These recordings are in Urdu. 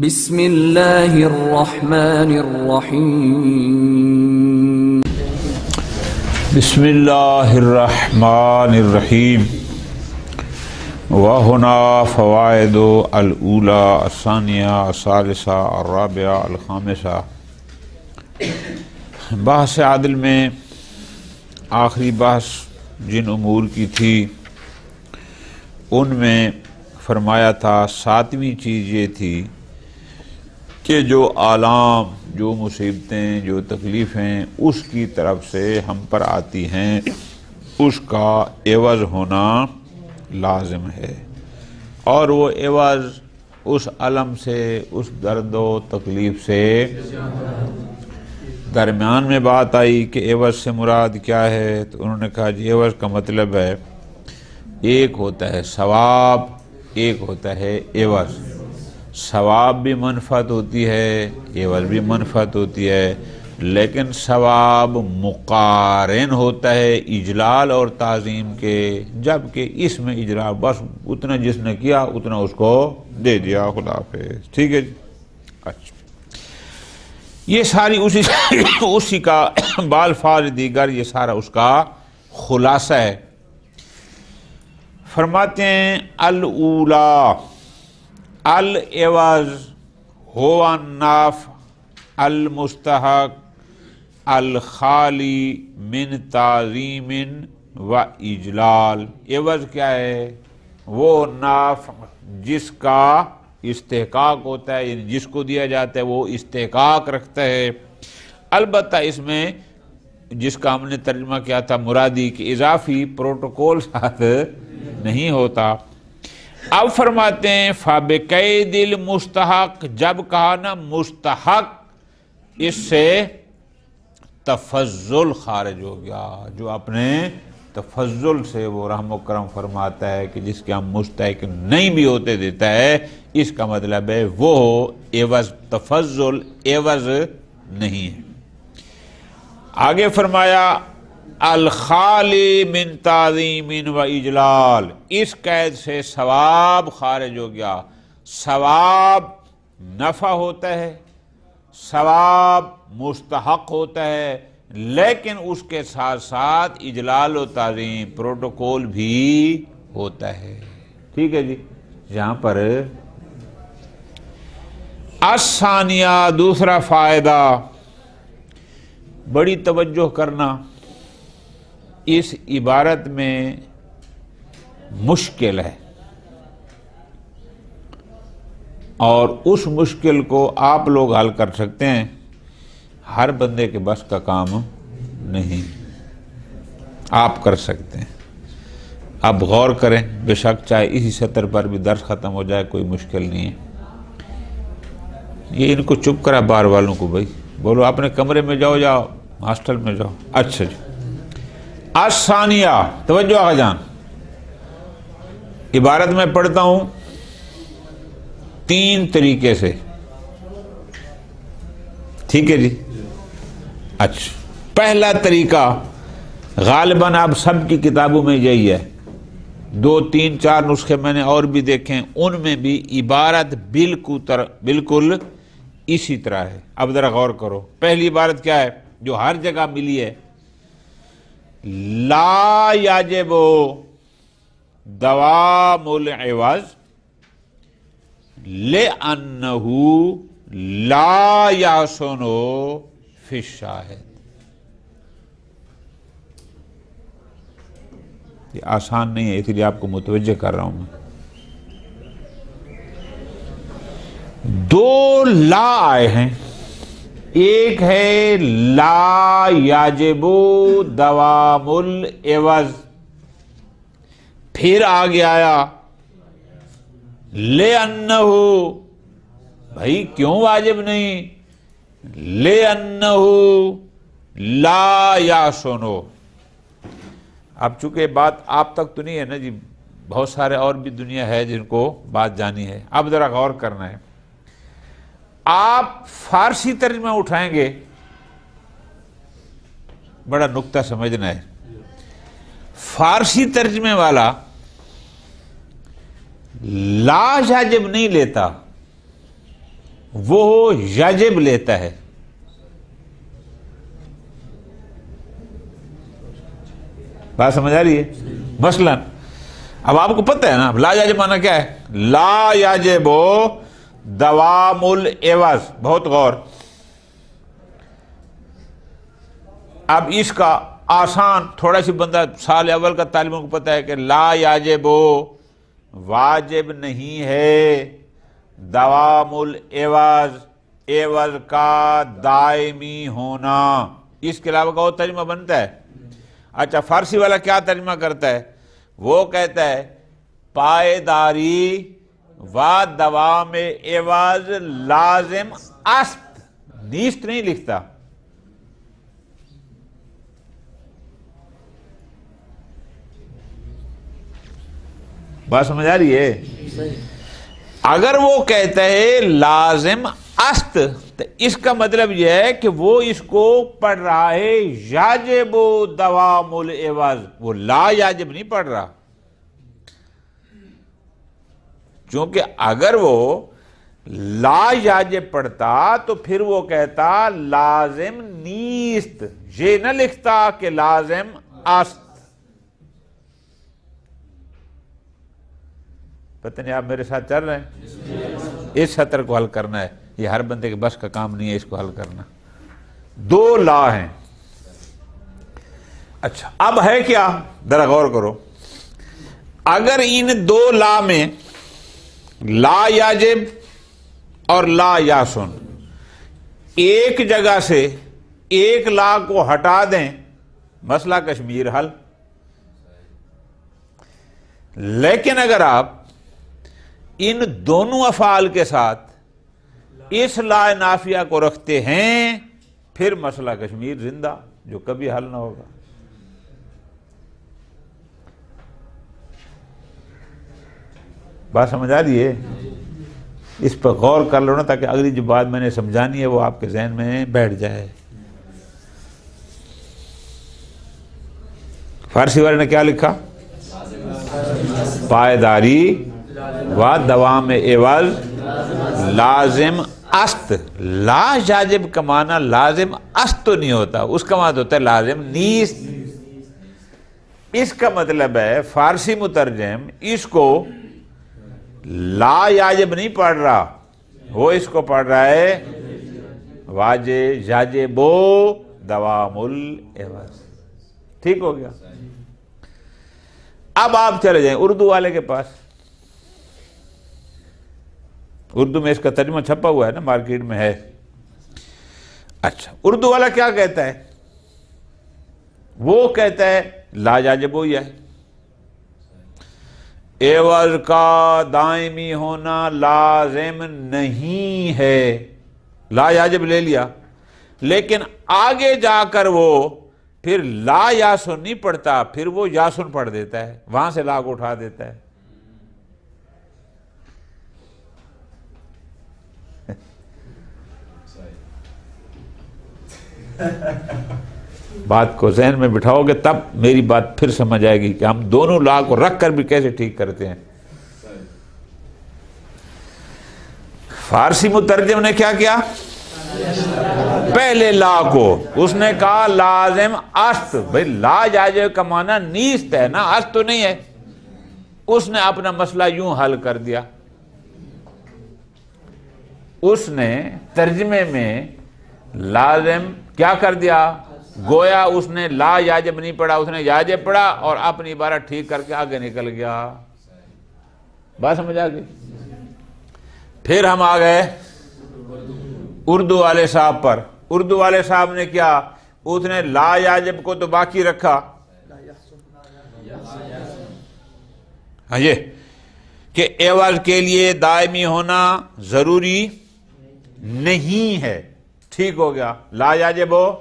بسم اللہ الرحمن الرحیم بسم اللہ الرحمن الرحیم وہنا فوائد الاولی الثانیہ الثالثہ الرابعہ الخامسہ۔ بحث عدل میں آخری بحث جن امور کی تھی ان میں فرمایا تھا ساتویں چیز یہ تھی کہ جو آلام، جو مصیبتیں، جو تکلیفیں اس کی طرف سے ہم پر آتی ہیں اس کا عوض ہونا لازم ہے، اور وہ عوض اس علم سے، اس درد و تکلیف سے درمیان میں بات آئی کہ عوض سے مراد کیا ہے، تو انہوں نے کہا جی عوض کا مطلب ہے ایک ہوتا ہے ثواب، ایک ہوتا ہے عوض۔ ثواب بھی منفعت ہوتی ہے، عوض بھی منفعت ہوتی ہے، لیکن ثواب مقارن ہوتا ہے اجلال اور تعظیم کے، جبکہ اس میں اجلال بس اتنا جس نے کیا اتنا اس کو دے دیا، خدا حافظ، ٹھیک ہے جی۔ اچھا، یہ ساری اسی کا بالفاظ دیگر یہ سارا اس کا خلاصہ ہے۔ فرماتے ہیں الاولی العوض هو النافع المستحق الخالی من تعظیم و اجلال۔ عوض کیا ہے؟ وہ نافع جس کا استحقاق ہوتا ہے، یعنی جس کو دیا جاتا ہے وہ استحقاق رکھتا ہے، البتہ اس میں جس کا ہم نے ترجمہ کیا تھا مرادی کہ اضافی پروٹوکول ساتھ نہیں ہوتا۔ اب فرماتے ہیں فَبِقَيْدِ الْمُسْتَحَقِ، جب کہا نا مستحق، اس سے تفضل خارج ہو گیا، جو اپنے تفضل سے وہ رحم و کرم فرماتا ہے کہ جس کے ہم مستحق نہیں بھی ہوتے دیتا ہے، اس کا مطلب ہے وہ عوض تفضل عوض نہیں ہے۔ آگے فرمایا الخالی من تعظیم و اجلال، اس قید سے ثواب خارج ہو گیا۔ ثواب نفع ہوتا ہے، ثواب مستحق ہوتا ہے، لیکن اس کے ساتھ ساتھ اجلال و تعظیم پروٹوکول بھی ہوتا ہے، ٹھیک ہے جی۔ یہاں پر الثانیہ دوسرا فائدہ، بڑی توجہ کرنا، اس عبارت میں مشکل ہے، اور اس مشکل کو آپ لوگ حل کر سکتے ہیں، ہر بندے کے بس کا کام نہیں، آپ کر سکتے ہیں۔ آپ غور کریں، بے شک چاہے اسی سطر پر بھی درس ختم ہو جائے کوئی مشکل نہیں ہے۔ یہ ان کو چپ کرا بار والوں کو، بھائی بولو اپنے کمرے میں جاؤ، ہاسٹل میں جاؤ۔ اچھا جی، الثانیہ توجہ آقا جان، عبارت میں پڑھتا ہوں تین طریقے سے، ٹھیک ہے جی۔ اچھا، پہلا طریقہ غالباً آپ سب کی کتابوں میں یہی ہے، 2 3 4 نسخے میں نے اور بھی دیکھیں، ان میں بھی عبارت بالکل اسی طرح ہے۔ اب ذرا غور کرو، پہلی عبارت کیا ہے جو ہر جگہ ملی ہے؟ لا یجب دوام العوض لأنہ لا یحسن فی الشاہد۔ یہ آسان نہیں ہے، اس لیے آپ کو متوجہ کر رہا ہوں میں۔ 2 لا آئے ہیں، ایک ہے لا یجب دوام العوض، پھر آگے آیا لِأَنَّهُ، بھائی کیوں واجب نہیں؟ لِأَنَّهُ لا یحسن۔ اب چونکہ بات آپ تک تو نہیں ہے نا جی، بہت سارے اور بھی دنیا ہے جن کو بات جانی ہے۔ اب ذرا غور کرنا ہے، آپ فارسی ترجمہ اٹھائیں گے، بڑا نکتہ سمجھنا ہے۔ فارسی ترجمے والا لا یجب نہیں لیتا، وہ یجب لیتا ہے. بات سمجھ آ رہی ہے؟ مثلا اب آپ کو پتہ ہے نا لا یجب معنی کیا ہے؟ لا یجب دوام العوض. بہت غور. اب اس کا آسان تھوڑا سی بندہ سال اول کا طالبوں کو پتہ ہے کہ لا یجب واجب نہیں ہے دوام العوض، عوض کا دائمی ہونا. اس کے علاوہ کا اور ترجمہ بنتا ہے. اچھا فارسی والا کیا ترجمہ کرتا ہے؟ وہ کہتا ہے پائیداری و دوام عوض لازم است، نیست نہیں لکھتا. بات سمجھ آ رہی ہے؟ اگر وہ کہتا ہے لازم است تو اس کا مطلب یہ ہے کہ وہ اس کو پڑھ رہا ہے یاجب دوام العوض، وہ لا یاجب نہیں پڑھ رہا. چونکہ اگر وہ لا یاجب پڑھتا تو پھر وہ کہتا لازم نیست، یہ نہ لکھتا کہ لازم است. پتہ نہیں آپ میرے ساتھ چل رہے ہیں؟ اس سطر کو حل کرنا ہے. یہ ہر بندے کے بس کا کام نہیں ہے اس کو حل کرنا. دو لا ہیں. اچھا اب ہے کیا؟ ذرا غور کرو. اگر ان دو لا میں لا یاجب اور لا یاسن ایک جگہ سے ایک لا کو ہٹا دیں، مسئلہ کشمیر حل. لیکن اگر آپ ان دونوں افعال کے ساتھ اس لا نافیہ کو رکھتے ہیں پھر مسئلہ کشمیر زندہ، جو کبھی حل نہ ہوگا. بات سمجھ آ رہی ہے؟ اس پر غور کر لو نا تاکہ اگلی جو بات میں نے سمجھانی ہے وہ آپ کے ذہن میں بیٹھ جائے. فارسی والے نے کیا لکھا؟ پائیداری و دوام عوض لازم است. لا یاجب کا معنی لازم است تو نہیں ہوتا، اس کا معنی ہوتا ہے لازم نیست. اس کا مطلب ہے فارسی مترجم اس کو لا یاجب نہیں پڑھ رہا، وہ اس کو پڑھ رہا ہے واجب یاجب دوام العوض. ٹھیک ہو گیا؟ اب آپ چلے جائیں اردو والے کے پاس. اردو میں اس کا ترجمہ چھپا ہوا ہے نا، مارکیٹ میں ہے. اچھا اردو والا کیا کہتا ہے؟ وہ کہتا ہے لا یاجب ہوئی ہے، عوض کا دائمی ہونا لازم نہیں ہے. لا یاجب لے لیا، لیکن آگے جا کر وہ پھر لا یاسن نہیں پڑھتا، پھر وہ یاسن پڑھ دیتا ہے، وہاں سے لا کو اٹھا دیتا ہے. بات کو ذہن میں بٹھاؤ گے تب میری بات پھر سمجھ آئے گی کہ ہم دونوں لا کو رکھ کر بھی کیسے ٹھیک کرتے ہیں. فارسی مترجم نے کیا کیا؟ پہلے لا کو اس نے کہا لازم است. بھئی لا یاجب کا معنی نیست ہے نا، است تو نہیں ہے. اس نے اپنا مسئلہ یوں حل کر دیا. اس نے ترجمے میں لازم کیا کر دیا؟ گویا اس نے لا یاجب نہیں پڑھا، اس نے یاجب پڑھا اور اپنی عبارت ٹھیک کر کے آگے نکل گیا. بات سمجھ آ گئی؟ پھر ہم آ گئے اردو والے صاحب پر. اردو والے صاحب نے کیا؟ اس نے لا یاجب کو تو باقی رکھا. ہاں یہ کہ عوض کے لیے دائمی ہونا ضروری نہیں ہے. ٹھیک ہو گیا، لا یاجب ہو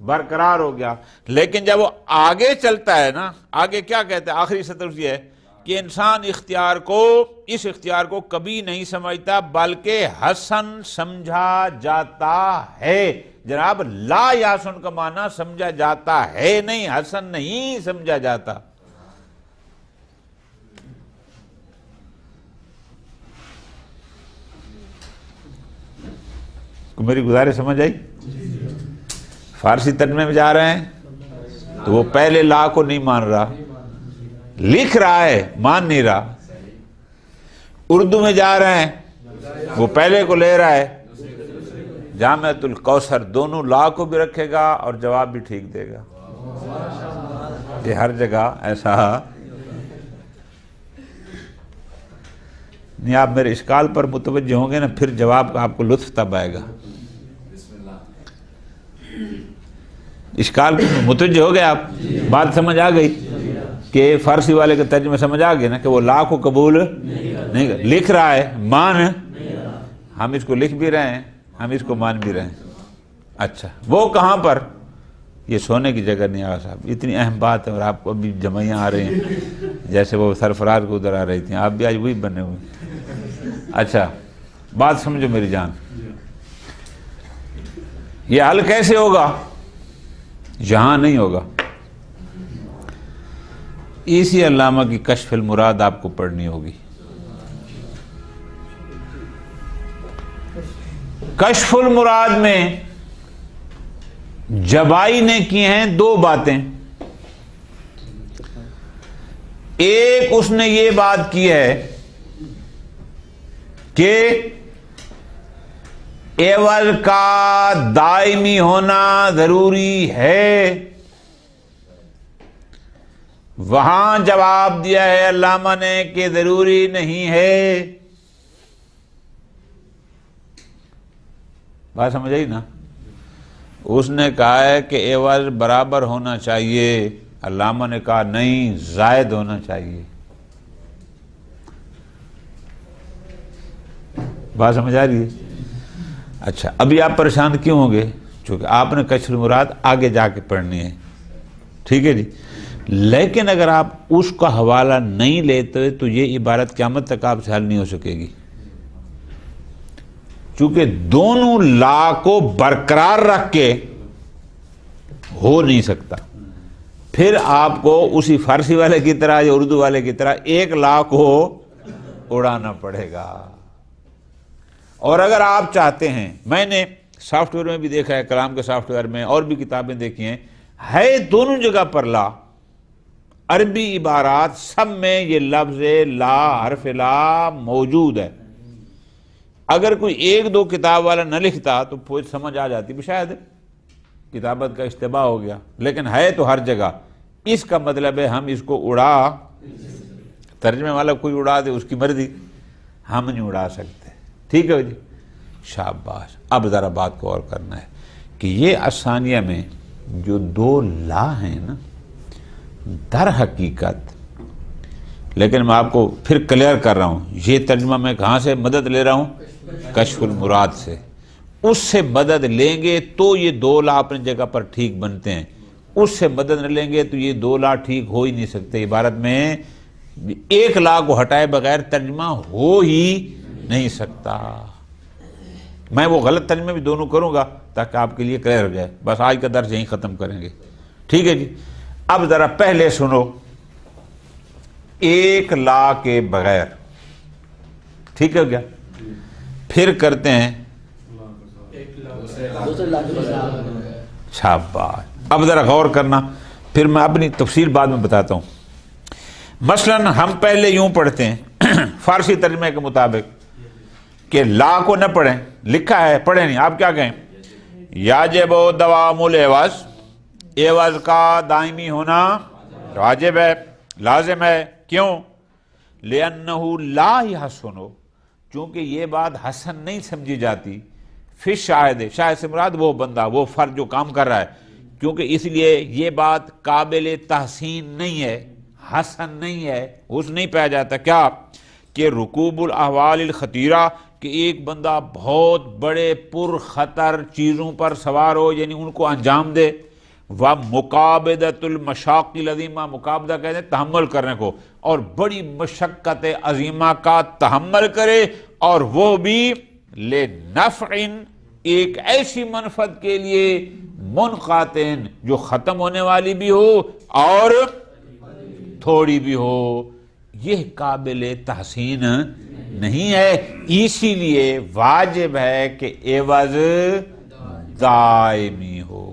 برقرار ہو گیا. لیکن جب وہ آگے چلتا ہے نا، آگے کیا کہتا ہے؟ آخری سطر یہ ہے کہ انسان اس اختیار کو کبھی نہیں سمجھتا بلکہ حسن سمجھا جاتا ہے. جناب لا یاسن کا معنی سمجھا جاتا ہے نہیں، حسن نہیں سمجھا جاتا. میری گزارش سمجھ آئی؟ فارسی ترجمے میں جا رہے ہیں تو وہ پہلے لا کو نہیں مان رہا، لکھ رہا ہے مان نہیں رہا. اردو میں جا رہے ہیں وہ پہلے کو لے رہا ہے. جامعۃ الکوثر دونوں لا کو بھی رکھے گا اور جواب بھی ٹھیک دے گا. یہ ہر جگہ ایسا نہیں. آپ میرے اشکال پر متوجہ ہوں گے نا، پھر جواب کا آپ کو لطف تب آئے گا. اشکال پر متوجہ ہو گئے آپ؟ بات سمجھ آ گئی کہ فارسی والے کے ترجمے سمجھ آ گئے نا کہ وہ لا کو قبول نہیں لکھ رہا ہے، مان ہم اس کو لکھ بھی رہے ہیں، ہم اس کو مان بھی رہے ہیں. اچھا وہ کہاں پر؟ یہ سونے کی جگہ نہیں. آگا صاحب اتنی اہم بات ہے اور آپ کو ابھی جمعیاں آ رہی ہیں جیسے وہ سرفراز کو ادھر آ رہی تھیں، آپ بھی آج وہی بنے ہوئے. اچھا بات سمجھو میری جان، یہ حل کیسے ہوگا؟ یہاں نہیں ہوگا. اسی علامہ کی کشف المراد آپ کو پڑھنی ہوگی. کشف المراد میں جبائی نے کی ہیں دو باتیں. ایک اس نے یہ بات کی ہے کہ عوض کا دائمی ہونا ضروری ہے. وہاں جواب دیا ہے علامہ نے کہ ضروری نہیں ہے. بات سمجھ آئی نا؟ اس نے کہا ہے کہ عوض برابر ہونا چاہیے، علامہ نے کہا نہیں زائد ہونا چاہیے. بات سمجھ آ رہی ہے؟ اچھا ابھی آپ پریشان کیوں ہوں گے؟ چونکہ آپ نے کشف المراد آگے جا کے پڑھنی ہے، ٹھیک ہے جی. لیکن اگر آپ اس کا حوالہ نہیں لیتے تو یہ عبارت قیامت تک آپ سے حل نہیں ہو سکے گی، چونکہ دونوں لا کو برقرار رکھ کے ہو نہیں سکتا. پھر آپ کو اسی فارسی والے کی طرح یا اردو والے کی طرح ایک لا کو اڑانا پڑے گا. اور اگر آپ چاہتے ہیں، میں نے سافٹ ویئر میں بھی دیکھا ہے، کلام کے سافٹ ویئر میں اور بھی کتابیں دیکھی ہیں، ہے دونوں جگہ پر لا. عربی عبارات سب میں یہ لفظ لا، حرف لا موجود ہے. اگر کوئی ایک دو کتاب والا نہ لکھتا تو پوری سمجھ آ جاتی بھی شاید کتابت کا اشتباہ ہو گیا، لیکن ہے تو ہر جگہ. اس کا مطلب ہے ہم اس کو اڑا، ترجمے والا کوئی اڑا دے اس کی مرضی، ہم نہیں اڑا سکتے. ٹھیک ہے جی، شاباش. اب ذرا بات کو اور کرنا ہے کہ یہ ثانیہ میں جو دو لا ہیں نا، در حقیقت، لیکن میں آپ کو پھر کلیئر کر رہا ہوں، یہ ترجمہ میں کہاں سے مدد لے رہا ہوں؟ کشف المراد سے. اس سے مدد لیں گے تو یہ دو لا اپنی جگہ پر ٹھیک بنتے ہیں. اس سے مدد نہ لیں گے تو یہ دو لا ٹھیک ہو ہی نہیں سکتے. عبارت میں ایک لا کو ہٹائے بغیر ترجمہ ہو ہی نہیں سکتا. میں وہ غلط ترجمے بھی دونوں کروں گا تاکہ آپ کے لیے کلیئر ہو جائے. بس آج کا درس یہیں ختم کریں گے، ٹھیک ہے جی. اب ذرا پہلے سنو، ایک لا کے بغیر، ٹھیک ہے کیا؟ پھر کرتے ہیں شاباش. اب ذرا غور کرنا، پھر میں اپنی تفصیل بعد میں بتاتا ہوں. مثلا ہم پہلے یوں پڑھتے ہیں فارسی ترجمے کے مطابق کہ لا کو نہ پڑھیں، لکھا ہے پڑھیں نہیں. آپ کیا کہیں؟ یاجب دوام العوض، عوض کا دائمی ہونا واجب ہے، لازم ہے. کیوں؟ لِأَنَّهُ لَا يَحْسُنُ، چونکہ یہ بات حسن نہیں سمجھی جاتی. فی شاہد، شاہد سے مراد وہ بندہ، وہ فرد جو کام کر رہا ہے، کیونکہ اس لیے یہ بات قابل تحسین نہیں ہے، حسن نہیں ہے، حسن نہیں پایا جاتا. کیا کہ رکوب الاحوال الخطیرہ، کہ ایک بندہ بہت بڑے پر خطر چیزوں پر سوار ہو، یعنی ان کو انجام دے. وَمُقَابِدَةُ الْمَشَاقِ الْعَظِیمَہ، مقابدہ کہتے ہیں تحمل کرنے کو، اور بڑی مشقت عظیمہ کا تحمل کرے، اور وہ بھی لِنَفْعٍ، ایک ایسی منفعت کے لیے، منقطع، جو ختم ہونے والی بھی ہو اور تھوڑی بھی ہو. یہ قابل تحسین نہیں ہے، اسی لیے واجب ہے کہ عوض دائمی ہو۔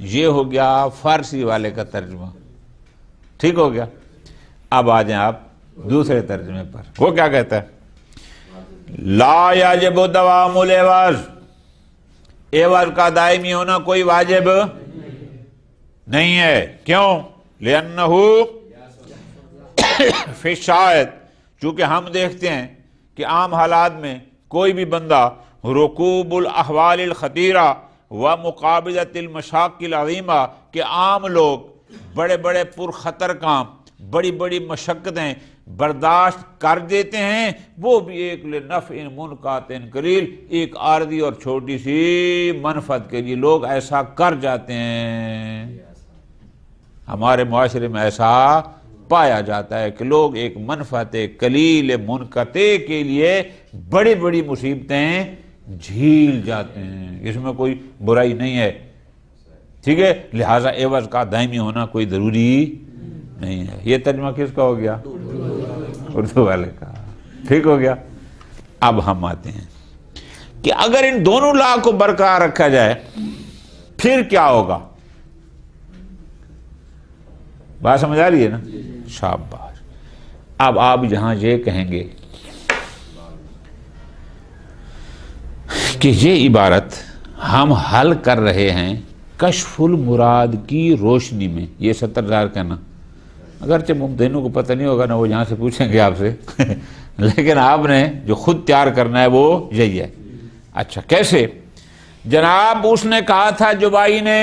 یہ ہو گیا فارسی والے کا ترجمہ، ٹھیک ہو گیا۔ اب آ جائیں آپ دوسرے ترجمے پر، وہ کیا کہتا ہے؟ لا یجب دوام العوض، عوض کا دائمی ہونا کوئی واجب نہیں ہے۔ کیوں؟ لأنہ فی الشائط، چونکہ ہم دیکھتے ہیں کہ عام حالات میں کوئی بھی بندہ رکوب الاحوال الخطیرہ و مقابلۃ المشاق العظیمہ، کہ عام لوگ بڑے بڑے پرخطر کام، بڑی بڑی مشقتیں برداشت کر دیتے ہیں، وہ بھی ایک لنفع منقطع قلیل، ایک عارضی اور چھوٹی سی منفعت کے لیے لوگ ایسا کر جاتے ہیں۔ ہمارے معاشرے میں ایسا پایا جاتا ہے کہ لوگ ایک منفعت قلیل منقطع کے لیے بڑی بڑی مصیبتیں جھیل جاتے ہیں، اس میں کوئی برائی نہیں ہے، ٹھیک ہے۔ لہٰذا عوض کا دائمی ہونا کوئی ضروری نہیں ہے۔ یہ ترجمہ کس کا ہو گیا؟ اردو والے کا، ٹھیک ہو گیا۔ اب ہم آتے ہیں کہ اگر ان دونوں لا کو برقرار رکھا جائے پھر کیا ہوگا؟ بات سمجھ آ رہی ہے نا؟ شاباش۔ اب آپ جہاں یہ کہیں گے کہ یہ عبارت ہم حل کر رہے ہیں کشف المراد کی روشنی میں، یہ 70,000 کہنا، اگرچہ ممتحنوں کو پتہ نہیں ہوگا نا، وہ یہاں سے پوچھیں گے آپ سے لیکن آپ نے جو خود تیار کرنا ہے وہ یہی ہے۔ اچھا کیسے؟ جناب اس نے کہا تھا جبائی نے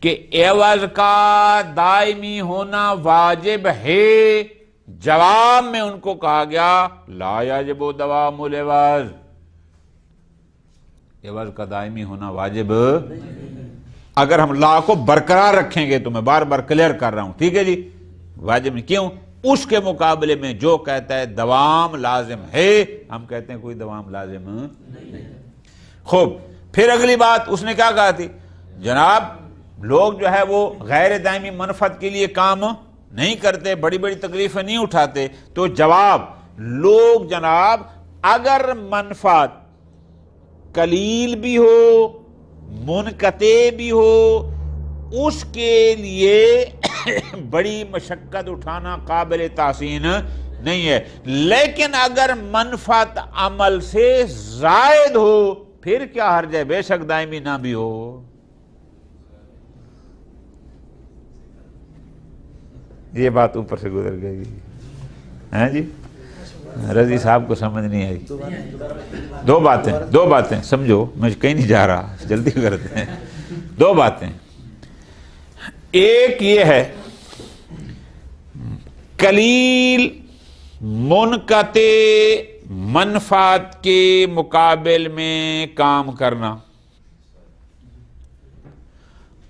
کہ عوض کا دائمی ہونا واجب ہے، جواب میں ان کو کہا گیا لا یجب دوام العوض، عوض کا دائمی ہونا واجب، اگر ہم لا کو برقرار رکھیں گے تو میں بار بار کلیئر کر رہا ہوں، ٹھیک ہے جی، واجب نہیں۔ کیوں؟ اس کے مقابلے میں جو کہتا ہے دوام لازم ہے، ہم کہتے ہیں کوئی دوام لازم نہیں۔ خوب، پھر اگلی بات اس نے کیا کہا تھی؟ جناب لوگ جو ہے وہ غیر دائمی منفعت کے لیے کام نہیں کرتے، بڑی بڑی تکلیفیں نہیں اٹھاتے، تو جواب لوگ جناب اگر منفعت قلیل بھی ہو منقطع بھی ہو اس کے لیے بڑی مشقت اٹھانا قابل تحسین نہیں ہے، لیکن اگر منفعت عمل سے زائد ہو پھر کیا حرج ہے، بے شک دائمی نہ بھی ہو۔ یہ بات اوپر سے گزر گئی ہیں جی، رضی صاحب کو سمجھ نہیں آئی۔ دو باتیں سمجھو، میں کہیں نہیں جا رہا، جلدی کرتے ہیں۔ دو باتیں، ایک یہ ہے قلیل منقطع منفعت کے مقابل میں کام کرنا،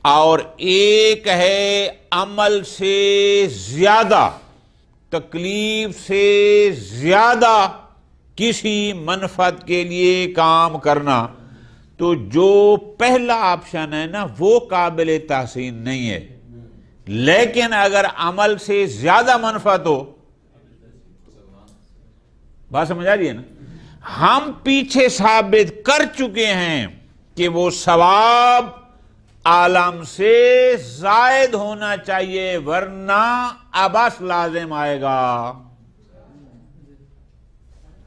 اور ایک ہے عمل سے زیادہ، تکلیف سے زیادہ کسی منفعت کے لیے کام کرنا۔ تو جو پہلا آپشن ہے نا وہ قابل تحسین نہیں ہے، لیکن اگر عمل سے زیادہ منفعت ہو، بات سمجھ آ رہی ہے نا؟ ہم پیچھے ثابت کر چکے ہیں کہ وہ ثواب عالم سے زائد ہونا چاہیے ورنہ عبث لازم آئے گا۔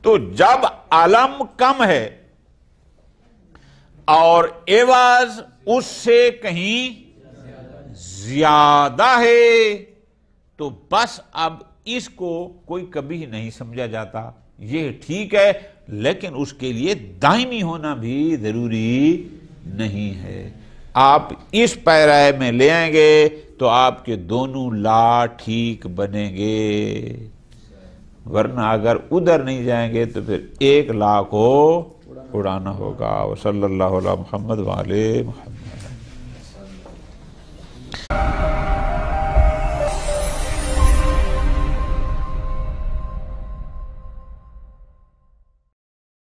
تو جب عالم کم ہے اور عوض اس سے کہیں زیادہ ہے تو بس اب اس کو کوئی کبھی نہیں سمجھا جاتا، یہ ٹھیک ہے لیکن اس کے لیے دائمی ہونا بھی ضروری نہیں ہے۔ آپ اس پیرائے میں لے آئیں گے تو آپ کے دونوں لا ٹھیک بنیں گے، ورنہ اگر ادھر نہیں جائیں گے تو پھر ایک لا کو اڑانا ہوگا۔ وصلی اللہ علی محمد وعلی محمد۔